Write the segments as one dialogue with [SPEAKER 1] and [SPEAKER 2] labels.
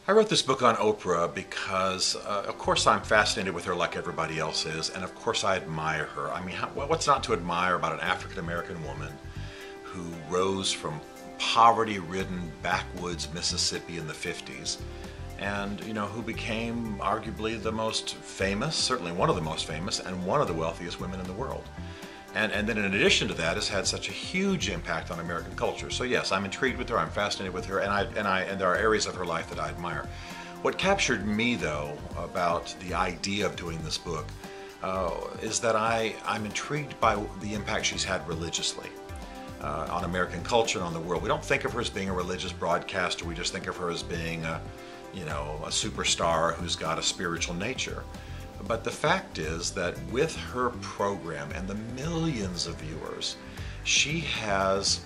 [SPEAKER 1] I wrote this book on Oprah because, of course, I'm fascinated with her like everybody else is, and of course I admire her. I mean, what's not to admire about an African-American woman who rose from poverty-ridden backwoods Mississippi in the 50s and, who became arguably the most famous, certainly one of the most famous, and one of the wealthiest women in the world. And then in addition to that, has had such a huge impact on American culture. So yes, I'm intrigued with her, I'm fascinated with her, and there are areas of her life that I admire. What captured me, though, about the idea of doing this book is that I'm intrigued by the impact she's had religiously on American culture and on the world. We don't think of her as being a religious broadcaster, we just think of her as being a superstar who's got a spiritual nature. But the fact is that with her program and the millions of viewers, she has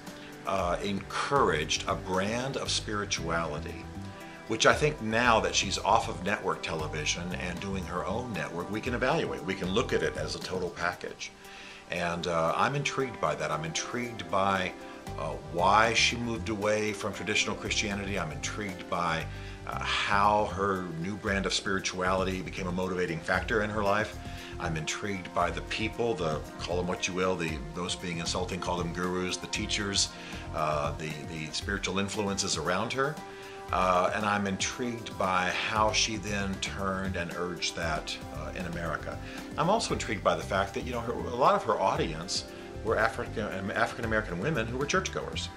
[SPEAKER 1] encouraged a brand of spirituality, which I think now that she's off of network television and doing her own network, we can evaluate. We can look at it as a total package. And I'm intrigued by that. I'm intrigued by why she moved away from traditional Christianity. I'm intrigued by how her new brand of spirituality became a motivating factor in her life. I'm intrigued by the people, call them what you will, those being insulting, call them gurus, the teachers, the spiritual influences around her. And I'm intrigued by how she then turned and urged that in America. I'm also intrigued by the fact that a lot of her audience were African-American women who were churchgoers.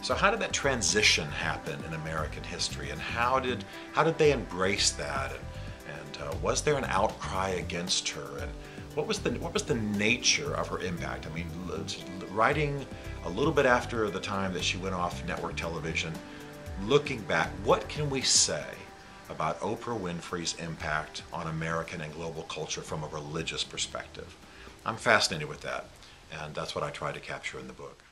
[SPEAKER 1] So how did that transition happen in American history, and how did they embrace that, and was there an outcry against her, and what was the nature of her impact? I mean, writing a little bit after the time that she went off network television, looking back, what can we say about Oprah Winfrey's impact on American and global culture from a religious perspective? I'm fascinated with that, and that's what I try to capture in the book.